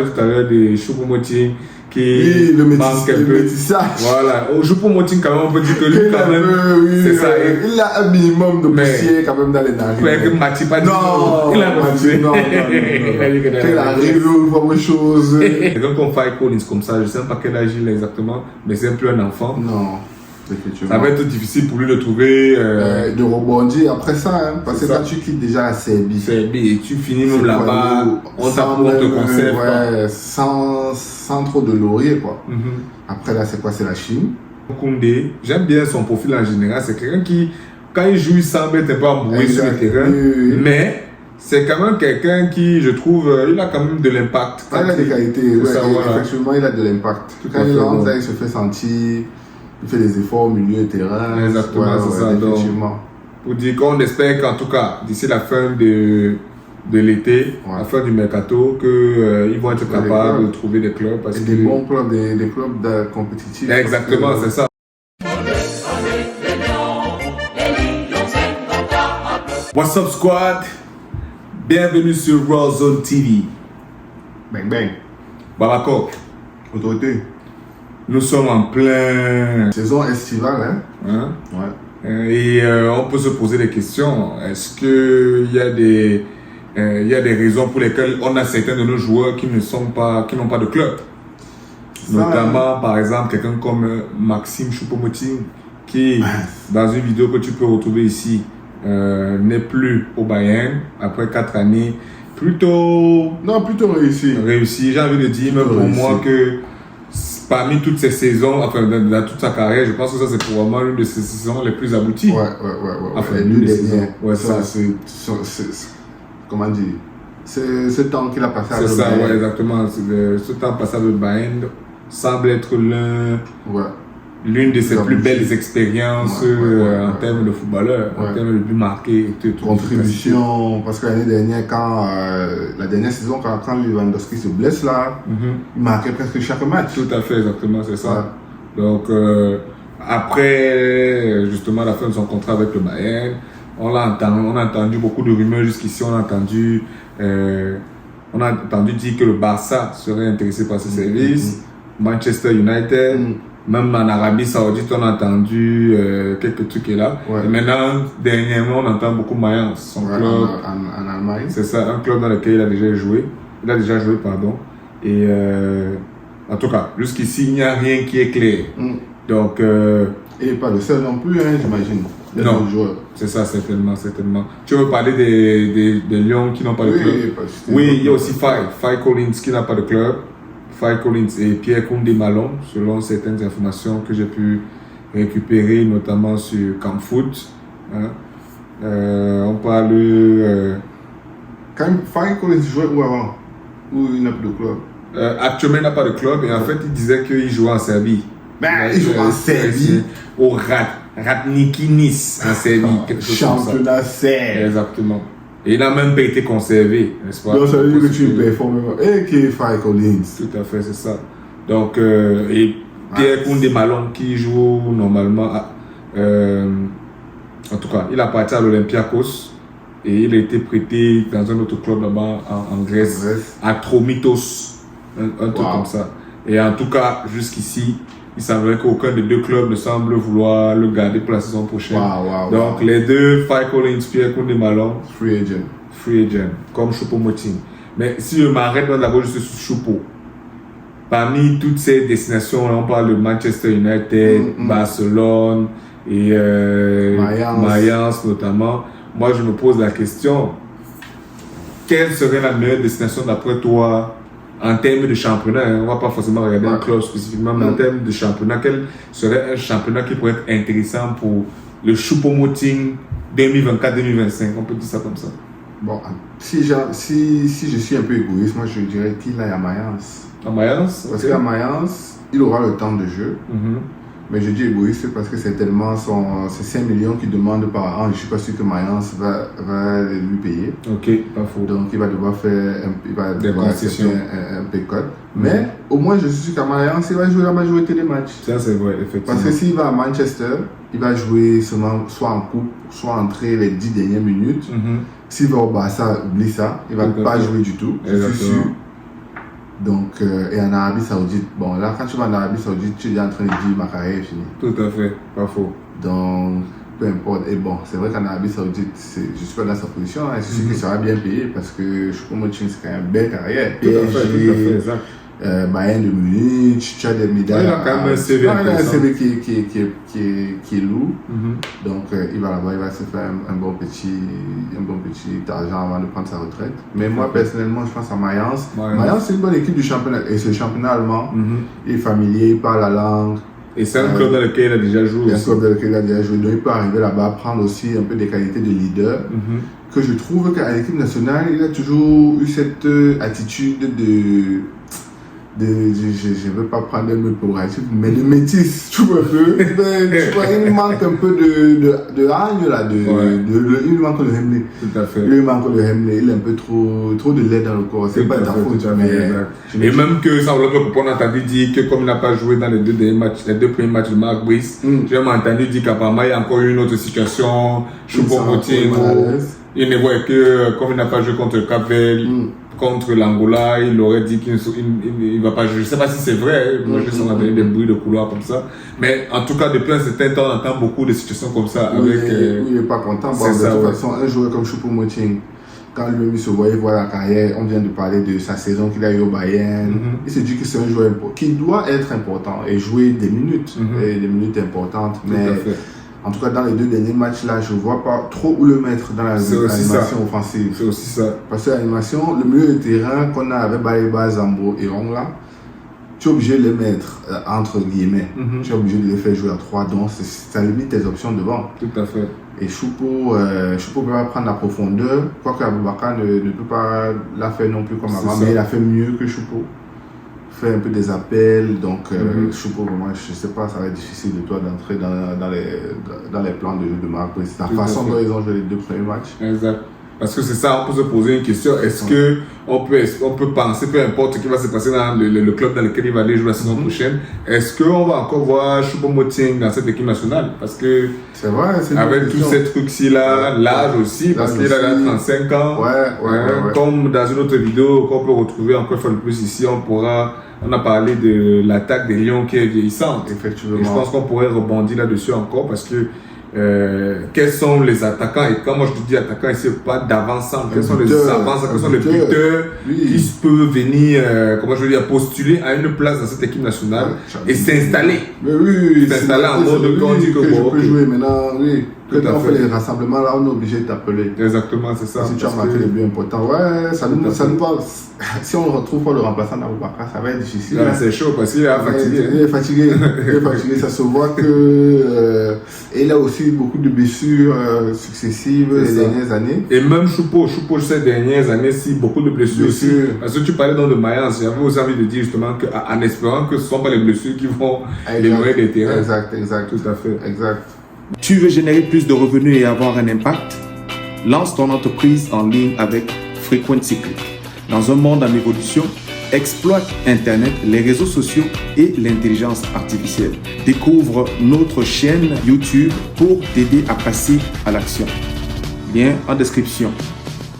Tout à l'heure de Choupo-Moting qui Oui, manque un le peu. métissage. Voilà. Au Choupo-Moting, quand même, on peut dire que lui, Il quand même, oui, c'est ça. Il a un minimum de Mais- poussière quand même dans les narines. Ouais, que Matip a dit Non, il a refusé. non. Il a dit que Qu'il arrive une fois autre chose. Quelqu'un comme Faye Collins comme ça, je sais pas quel âge il a exactement, mais c'est un peu un enfant. Non, effectivement. Ça va être difficile pour lui de trouver De rebondir après ça, hein, parce que C'est ça. quand tu quittes déjà la Serbie, et tu finis même c'est là-bas, on sans t'apporte, on te même, conserve. quoi. ouais, sans trop de laurier, quoi. Mhm. Après là, c'est quoi? C'est la Chine. Koundé, j'aime bien son profil en général. C'est quelqu'un qui, quand il joue, il semble être un peu embrouillé sur le Exact. terrain. Oui. Mais c'est quand même quelqu'un qui, je trouve, il a quand même de l'impact. Ah, il a des qualités, c'est ouais, ça, et voilà. effectivement, il a de l'impact. Tout Quand à il fait, rentre, bon. là, il se fait sentir, il fait des efforts au milieu de terrain. Exactement, c'est ça, donc. effectivement. Pour dire qu'on espère qu'en tout cas, d'ici la fin de l'été, la fin du mercato, qu'ils vont être capables de trouver des clubs. Parce Et que... des bons clubs, des clubs compétitifs. Exactement, c'est ça. What's up, squad? Bienvenue sur Raw Zone TV. Bang bang. Babakok, Autorité. nous sommes en plein. Saison estivale, hein? Hein? Ouais. Et on peut se poser des questions. Est-ce qu'il y a des raisons pour lesquelles on a certains de nos joueurs qui n'ont pas de club? Notamment, par exemple, quelqu'un comme Maxime Choupo-Moting, qui, dans une vidéo que tu peux retrouver ici, n'est plus au Bayern après 4 années. Plutôt réussi. J'ai envie de dire, même pour moi, que parmi toutes ces saisons, enfin, dans toute sa carrière, je pense que ça, c'est probablement l'une de ses saisons les plus abouties. Ouais. Enfin, les l'une deux des saisons. dernières. Ouais, ça, ça. c'est. Comment dire? C'est ce temps qu'il a passé C'est avec ça, le Bayern. ouais, exactement. Ce temps passé avec le Bayern semble être l'une de ses plus belles expériences en termes de footballeur, en termes de but marqué et tout. Contribution, parce que l'année dernière, la dernière saison, quand Lewandowski se blesse là, il marquait presque chaque match. Tout à fait, exactement, c'est ça. Donc, après justement la fin de son contrat avec le Bayern, on a entendu beaucoup de rumeurs jusqu'ici, on a entendu dire que le Barça serait intéressé par ses services, Manchester United, même en Arabie Saoudite, on a entendu quelques trucs là. Et maintenant, dernièrement, on entend beaucoup Mayence, son club. En Allemagne. C'est ça, un club dans lequel il a déjà joué. Pardon. Et en tout cas, jusqu'ici, il n'y a rien qui est clair. Donc. Et pas le seul non plus, hein, j'imagine. Non, c'est ça, certainement. Tu veux parler des Lions qui n'ont pas de club? Oui, il y a aussi Faye Collins qui n'a pas de club. Faye Collins et Pierre Koundé Malone, selon certaines informations que j'ai pu récupérer, notamment sur Campfoot. Hein. On parle. Quand Faye Collins jouait où avant? Où il n'a plus de club? Actuellement, il n'a pas de club et en fait, il disait qu'il jouait en Serbie. Il joue en Serbie. Au Ratniki Nice, en Serbie. Championnat serbe. Exactement. Et il n'a même pas été conservé, n'est-ce pas? Donc ça veut dire que tu performes. Et qui est Faye Collins. Tout à fait, c'est ça. Donc, et Pierre Koundé Malone qui joue normalement, en tout cas, il appartient à l'Olympiakos et il a été prêté dans un autre club là-bas en Grèce, à Tromitos, un truc comme ça. Et en tout cas, jusqu'ici, il semblerait qu'aucun des deux clubs ne semble vouloir le garder pour la saison prochaine. Donc, les deux, Faye Collins, Pierre Koundé Malone, free agent, comme Choupo-Moting. Mais si je m'arrête d'abord juste sur Choupo, parmi toutes ces destinations, on parle de Manchester United, Barcelone et Mayence notamment. Moi, je me pose la question, quelle serait la meilleure destination d'après toi en termes de championnat? On ne va pas forcément regarder un club spécifiquement, mais en termes de championnat, quel serait un championnat qui pourrait être intéressant pour le Choupo-Moting 2024-2025? On peut dire ça comme ça. Bon, si je suis un peu égoïste, moi je dirais qu'il aille à Mayence. À Mayence? Parce qu'à Mayence, il aura le temps de jeu. Mais je dis égoïste parce que c'est tellement c'est 5 millions qu'il demande par an. Je ne suis pas sûr que Mayence va lui payer. Ok, pas faux. Donc il va devoir accepter un pay cut. Mais au moins je suis sûr qu'à Mayence, il va jouer la majorité des matchs. Ça c'est vrai, effectivement. Parce que s'il va à Manchester, il va jouer seulement soit en coupe, soit entrer les 10 dernières minutes. S'il va au Barça, oublie ça. Il ne va pas jouer du tout. Je suis sûr. Donc, et en Arabie Saoudite, bon, là, quand tu vas en Arabie Saoudite, tu es en train de dire ma carrière est finie. Tout à fait, pas faux. Donc, peu importe. Et bon, c'est vrai qu'en Arabie Saoudite, je suis pas dans sa position, hein, c'est sûr qu'il sera bien payé parce que Choupo-Moting, c'est quand même une belle carrière. Tout à fait, exact. Bayern de Munich, tu as des médailles. Il a quand même un CV il a un intéressant. CV qui est lourd. Donc, il va là-bas, il va se faire un bon petit argent avant de prendre sa retraite. Mais moi, personnellement, je pense à Mayence. Mayence, c'est une bonne équipe du championnat. Et ce championnat allemand, il est familier, il parle la langue. Et c'est un club dans lequel il a déjà joué. Il y a un club dans lequel il a déjà joué. Donc, il peut arriver là-bas, prendre aussi un peu des qualités de leader. Que je trouve qu'à l'équipe nationale, il a toujours eu cette attitude je ne veux pas prendre un mot péjoratif, mais de métis, tu vois un peu. Tu vois, il manque un peu de hagne là, il manque le Hemley. Tout à fait. Il manque le Hemley, il a un peu trop de lait dans le corps. C'est pas ta faute, mais. Et même que sans vouloir on a entendu dire que comme il n'a pas joué dans les deux premiers matchs de Marc Brice, j'ai même entendu dire qu'apparemment il y a encore une autre situation. Choupo-Moting, il ne voit que comme il n'a pas joué contre le Cap-Vert. Contre l'Angola, il aurait dit qu'il ne va pas jouer. Je ne sais pas si c'est vrai, moi je sais qu'on a donné des bruits de couloir comme ça. Mais en tout cas, depuis un certain temps, on entend beaucoup de situations comme ça. Oui, il n'est pas content. Bon, de toute façon, un joueur comme Choupo-Moting, quand lui-même se voyait voir la carrière, on vient de parler de sa saison qu'il a eu au Bayern. Il se dit que c'est un joueur qui doit être important et jouer des minutes, et des minutes importantes. Mais en tout cas, dans les deux derniers matchs là, je ne vois pas trop où le mettre dans l'animation offensive. C'est aussi ça. Parce que l'animation, le milieu de terrain qu'on a avec Baleba, Zambo et Ongla, tu es obligé de les mettre entre guillemets. Tu es obligé de les faire jouer à 3, donc ça limite tes options devant. Tout à fait. Et Choupo peut pas prendre la profondeur, quoique Aboubakar ne peut pas la faire non plus comme avant, mais il a fait mieux que Choupo. Fait un peu des appels, donc Choupo, moi je sais pas, ça va être difficile de toi d'entrer dans les plans de jeu de Marc Brice. La façon dont ils ont joué les deux premiers matchs. Exact. Parce que c'est ça, on peut se poser une question. Est-ce que on peut penser, peu importe ce qui va se passer dans le club dans lequel il va aller jouer la saison prochaine, est-ce qu'on va encore voir Choupo-Moting dans cette équipe nationale? Parce que c'est vrai, avec tous ces trucs-ci là, l'âge aussi, parce qu'il a 35 ans. Comme dans une autre vidéo qu'on peut retrouver encore une fois de plus ici, on a parlé de l'attaque des Lions qui est vieillissante. Effectivement. Et je pense qu'on pourrait rebondir là-dessus encore parce que quels sont les attaquants, et quand moi je te dis attaquants, c'est pas d'avant-centre, quels sont les avant-centres, quels sont les buteurs qui peuvent venir, comment je veux dire, postuler à une place dans cette équipe nationale et s'installer. S'installer en mode quand on dit que je peux jouer maintenant, quand on fait les rassemblements là, on est obligé de t'appeler. Exactement, c'est ça. Si tu as marqué les buts importants, ça nous parle. Si on ne retrouve pas le remplaçant d'Aboubakar, ça va être difficile. C'est chaud parce qu'il est fatigué. Il est fatigué. Ça se voit que il a aussi beaucoup de blessures successives les dernières années. Et même Choupo ces dernières années, si beaucoup de blessures aussi. Parce que tu parlais dans le Mayence, j'avais aussi envie de dire justement qu'en espérant que ce ne sont pas les blessures qui vont éloigner des terrains. Exact. Tout à fait. Exact. Tu veux générer plus de revenus et avoir un impact? Lance ton entreprise en ligne avec Frequency Click. Dans un monde en évolution, exploite Internet, les réseaux sociaux et l'intelligence artificielle. Découvre notre chaîne YouTube pour t'aider à passer à l'action. Lien en description.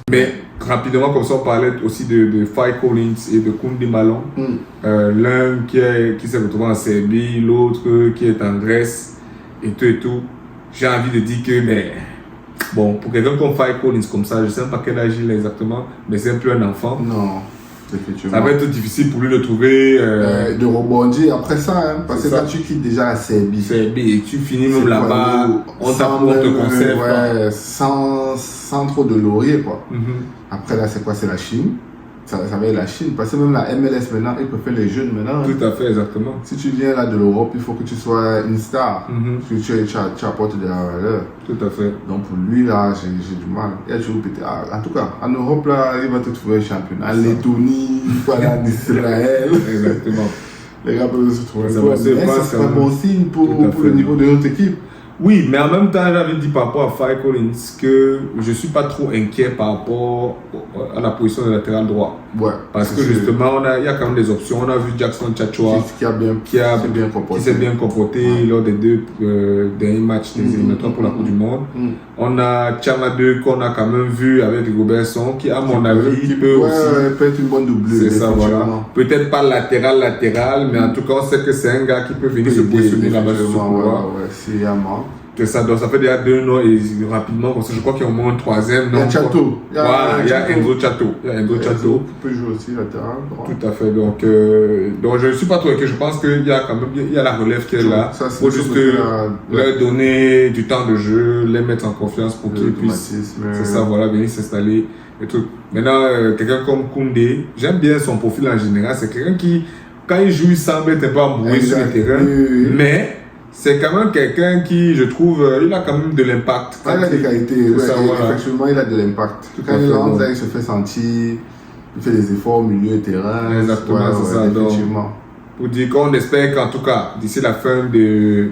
Mais rapidement, comme ça, on parlait aussi de Faye Collins et de Koundé Malone. L'un qui s'est retrouvé en Serbie, l'autre qui est en Grèce et tout. J'ai envie de dire que, mais bon, pour quelqu'un comme Faye Collins comme ça, je ne sais pas quel âge il a exactement, mais c'est un peu un enfant. Non, effectivement. Ça va être difficile pour lui de trouver. De rebondir après ça, parce que quand tu quittes déjà la Serbie. Et tu finis même là-bas, on te conserve. Sans trop de laurier, quoi. Après là, c'est quoi? C'est la Chine. Ça va être la Chine, parce que même la MLS maintenant, ils peuvent faire les jeunes maintenant. Tout à fait, exactement. Si tu viens là de l'Europe, il faut que tu sois une star. Parce que tu apportes de la valeur. Tout à fait. Donc pour lui là, j'ai du mal. Il a toujours pété. En tout cas, en Europe là, il va te trouver un champion. En Lettonie, en Israël. Exactement. Les gars peuvent se trouver. C'est pas bon signe pour le niveau de notre équipe. Oui, mais en même temps, j'avais dit par rapport à Faye Collins que je ne suis pas trop inquiet par rapport à la position de latéral droit. Ouais. Parce que justement, il y a quand même des options. On a vu Jackson Tchatchoua qui s'est bien comporté lors des deux derniers matchs des éliminatoires pour la Coupe du Monde. On a Tchama 2 qu'on a quand même vu avec Robertson qui, à mon avis, peut aussi. Peut être une bonne doublure. C'est ça, voilà. Peut-être pas latéral, mais en tout cas, on sait que c'est un gars qui peut venir se positionner là-bas sur ce couloir. C'est Yaman. C'est ça, donc ça fait déjà 2 noms et rapidement, comme ça, je crois qu'il y a au moins un troisième. Il y a Chateau. Voilà, il y a Enzo Chateau. Qui peut jouer aussi latéral droit. Tout à fait, donc je ne suis pas trop inquiet. Je pense qu'il y a quand même la relève qui est là. Il faut juste leur donner du temps de jeu, les mettre en confiance pour qu'ils puissent, c'est ça, voilà, venir s'installer et tout. Maintenant, quelqu'un comme Koundé, j'aime bien son profil en général. C'est quelqu'un qui, quand il joue, il semble être un peu embrouillé sur le terrain, mais c'est quand même quelqu'un qui, je trouve, il a quand même de l'impact. Il a des qualités, effectivement, il a de l'impact. Quand il lance, il se fait sentir, il fait des efforts au milieu du terrain. Exactement, c'est ça. Effectivement. Pour dire qu'on espère qu'en tout cas, d'ici la fin de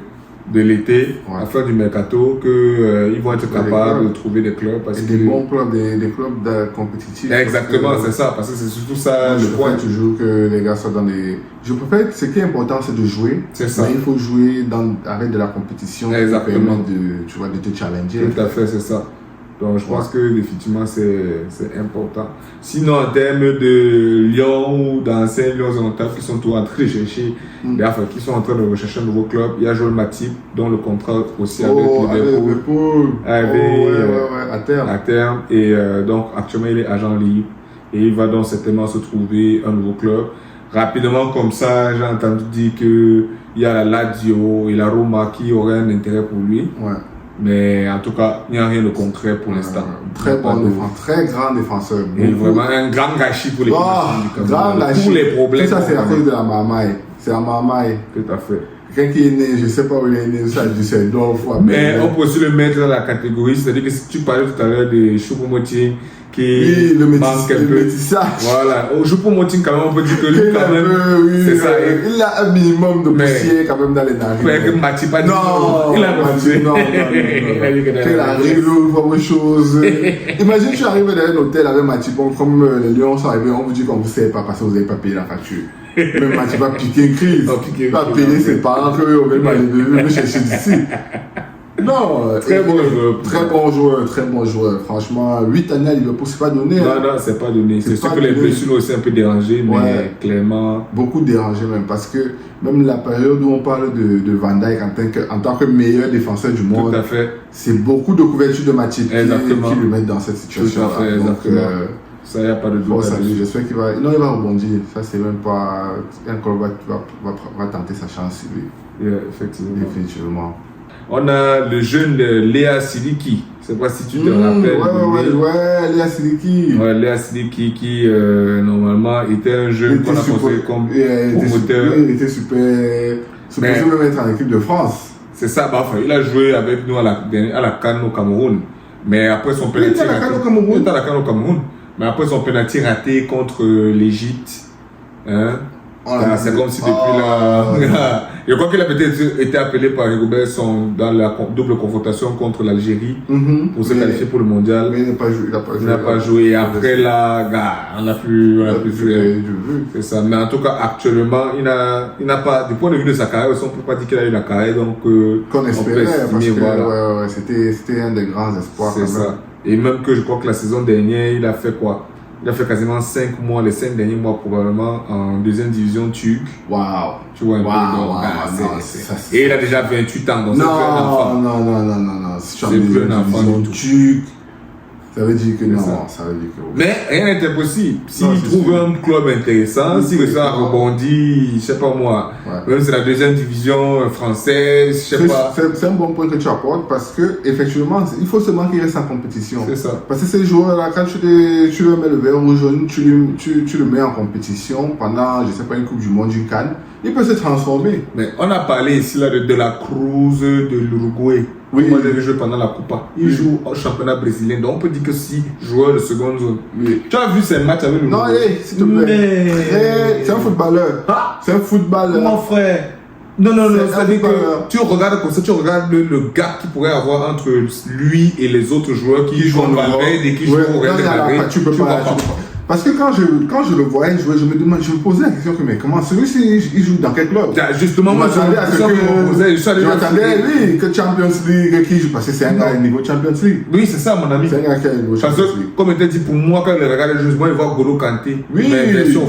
l'été, à la fin du mercato, qu'ils vont être capables de trouver des clubs. Parce des bons clubs, des clubs compétitifs. Exactement, c'est ça, parce que c'est surtout ça le point. Je toujours que les gars soient dans des. Je préfère, ce qui est important, c'est de jouer. C'est ça. Mais il faut jouer avec de la compétition qui permet de te challenger. Tout à fait, c'est ça. Donc je pense que définitivement c'est important. Sinon en termes de Lyon ou d'anciens Lions orientaux qui sont toujours en train de chercher, qui sont en train de rechercher un nouveau club, il y a Joël Matip dont le contrat aussi avec Liverpool à terme et donc actuellement il est agent libre et il va donc certainement se trouver un nouveau club. Rapidement comme ça, j'ai entendu dire qu'il y a la Lazio et la Roma qui auraient un intérêt pour lui. Ouais. Mais en tout cas, il n'y a rien de concret pour l'instant. Très bon défenseur, très grand défenseur. Et vraiment un grand gâchis pour les pour les problèmes. Tout ça, c'est à cause de la marmaille. C'est la marmaille. Tout à fait. Quelqu'un qui est né, je ne sais pas où il est né, ça du Düsseldorf. Mais on peut aussi le mettre dans la catégorie, c'est-à-dire que si tu parlais tout à l'heure de Choupo-Moting, qui manque un peu. Voilà. Au Choupo-Moting, quand même, on peut dire que lui, quand même, c'est ça. Il a un minimum de poussière quand même dans les narines. Mais que Matip a dit non. Il a refusé. Non. Il arrive, il voit autre chose. Imagine, tu arrives dans un hôtel avec Matip, comme les Lions sont arrivés, on vous dit qu'on ne vous sait pas parce que vous n'avez pas payé la facture. Même Matip va piquer une crise. Il va payer ses parents que on va le chercher d'ici. Non, très bon joueur. Franchement, 8 années à Liverpool, c'est pas donné. Non, c'est pas donné. C'est sûr que les blessures l'ont aussi un peu dérangé, mais clairement. Beaucoup dérangé même, parce que même la période où on parle de Van Dijk en tant que meilleur défenseur du monde, c'est beaucoup de couverture de Matip qui le mettent dans cette situation. Tout à fait, exactement. Ça, il n'y a pas de doute. J'espère qu'il va. Non, il va rebondir. Ça, c'est même pas. Un club va tenter sa chance sur lui. Effectivement. On a le jeune Léa Siliki. Je ne sais pas si tu te rappelles. Ouais, Léa Siliki. Ouais, Léa Siliki qui, normalement, était un jeune qu'on a considéré comme promoteur. Il était super. Supposé même être en équipe de France. C'est ça, il a joué avec nous à la CAN au Cameroun. Mais après son penalty. Il était à la CAN au Cameroun. Il était à la CAN au Cameroun. Mais après son penalty raté contre l'Égypte. C'est comme si depuis là. Je crois qu'il a peut-être été appelé par Robertson dans la double confrontation contre l'Algérie pour se qualifier pour le mondial. Mais il n'a pas joué. Et après là, on n'a plus vu. C'est ça. Mais en tout cas, actuellement, il n'a pas, du point de vue de sa carrière, on ne peut pas dire qu'il a eu la carrière. Donc, qu'on espérait, parce que c'était un des grands espoirs. C'est ça. Et même que je crois que la saison dernière, il a fait quoi? Il a fait quasiment 5 mois, les 5 derniers mois probablement, en deuxième division turque. Waouh! Tu vois un peu. Et il a déjà 28 ans, donc c'est plus un enfant. Non. Si tu as une division turque, ça veut dire que non. Ça veut dire que oui. Mais rien n'est impossible. S'il trouve un club intéressant, s'il réussit à rebondir, je sais pas moi, même c'est la deuxième division française, je sais pas. C'est un bon point que tu apportes parce que effectivement, il faut seulement qu'il reste en compétition. C'est ça. Parce que ces joueurs-là, quand tu leur mets le verre rouge jaune, tu le mets en compétition pendant, je sais pas, une Coupe du Monde, du Cannes, il peut se transformer. Mais on a parlé ici là de la Cruz de l'Uruguay. Oui. Moi, j'avais joué pendant la Coupa. Il joue au championnat brésilien. Donc, on peut dire que si joueur de seconde zone. Oui. Tu as vu ces matchs avec l'Uruguay? Non, s'il te plaît. C'est un footballeur. C'est un footballeur. Mon frère. Non, C'est c'est-à-dire un que footballeur. tu regardes comme ça, tu regardes le gap qu'il pourrait avoir entre lui et les autres joueurs qui jouent en Valverde et qui jouent au Real de Madrid. Tu peux pas. Parce que quand je le voyais jouer, je me posais la question que, mais comment celui-ci, il joue dans quel club? Justement, moi, je m'attendais, lui, que Champions League, qui joue, parce que c'est un gars au niveau Champions League. Oui, c'est ça, mon ami. C'est un gars qui est au niveau Parce Champions que, League. comme je t'ai dit, pour moi, quand je regarde justement, il voit Golo Kanté. Oui, mais version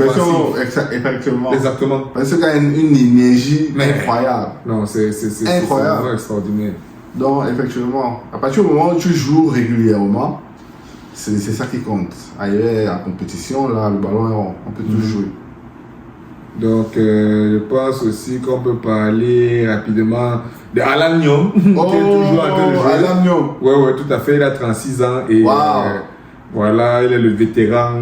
effectivement. Exactement. Parce qu'il a une énergie incroyable. Non, c'est Incroyable. vraiment extraordinaire. Donc, effectivement, à partir du moment où tu joues régulièrement, c'est ça qui compte. Ailleurs, en compétition, là, le ballon, on peut tout jouer. Donc, je pense aussi qu'on peut parler rapidement de Alan Nyom, qui est toujours en train de jouer. Alan Nyom. Ouais, tout à fait. Il a 36 ans et voilà, il est le vétéran.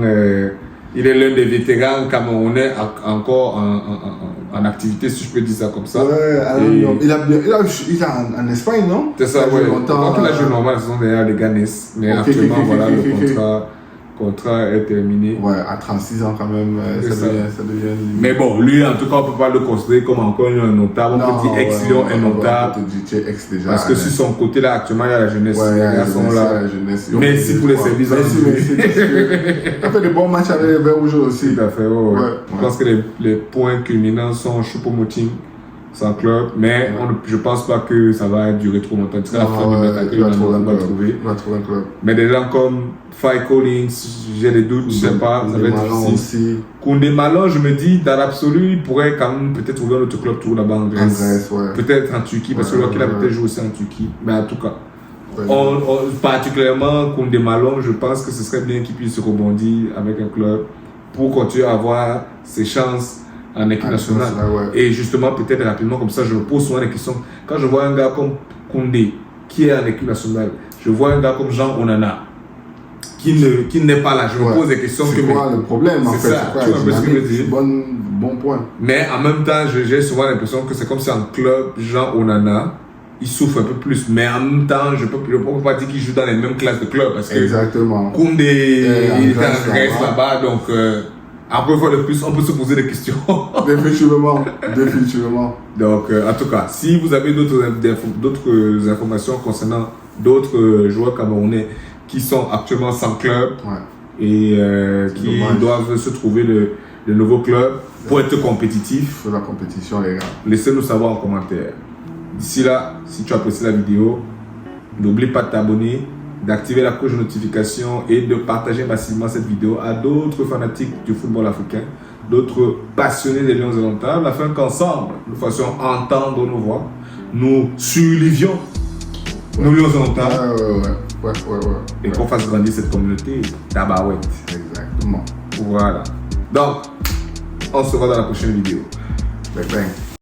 Il est l'un des vétérans camerounais encore en activité, si je peux dire ça comme ça. Ouais, Alan Nyom. Il a en Espagne, non? C'est ça, ouais. Donc, il a joué normal, ce sont derrière les Ganes. Mais actuellement, voilà, le contrat est terminé. Ouais, à 36 ans quand même, ça devient... Mais bon, lui, en tout cas, on ne peut pas le considérer comme encore un notable. On peut dire ex-Lyon, un notable. Parce que sur son côté, là, actuellement, il y a la jeunesse. Ouais, les gars sont là. Merci pour les services. Merci. Il a fait de bons matchs avec les Verts Rouges aussi. Tout à fait, Je pense que les points culminants sont Choupo-Moting, son club, mais je ne pense pas que ça va durer trop longtemps. Il va trouver un club. Mais des gens comme Faye Collins, j'ai des doutes, je ne sais pas, ça va être difficile. Koundé Malone, je me dis, dans l'absolu, il pourrait quand même peut-être trouver un autre club tout là-bas en Grèce. Peut-être en Turquie, parce que là, il a peut-être joué aussi en Turquie. Mais en tout cas, particulièrement Koundé Malone, je pense que ce serait bien qu'il puisse rebondir avec un club pour continuer à avoir ses chances en équipe nationale. Et justement, peut-être rapidement, comme ça, je me pose souvent des questions. Quand je vois un gars comme Koundé, qui est en équipe nationale, je vois un gars comme Jean Onana, qui n'est pas là. Je me pose des questions. C'est quoi le problème en fait? C'est ça, tu vois un peu ce que je veux dire. Bon point. Mais en même temps, j'ai souvent l'impression que c'est comme si en club, Jean Onana, il souffre un peu plus. Mais en même temps, je ne peux pas dire qu'il joue dans les mêmes classes de club. Parce que Koundé, il est en Grèce là-bas, donc... Après, une fois de plus, on peut se poser des questions. Définitivement. Donc, en tout cas, si vous avez d'autres informations concernant d'autres joueurs camerounais qui sont actuellement sans club et qui doivent se trouver de nouveaux clubs pour être compétitifs, pour la compétition, les gars, laissez-nous savoir en commentaire. D'ici là, si tu as apprécié la vidéo, n'oublie pas de t'abonner, d'activer la cloche de notification et de partager massivement cette vidéo à d'autres fanatiques du football africain, d'autres passionnés des Lions indomptables, afin qu'ensemble, nous fassions entendre nos voix, nous survivions nos Lions indomptables et qu'on fasse grandir cette communauté d'Abaouette. Exactement. Voilà. Donc, on se voit dans la prochaine vidéo. Bang bang.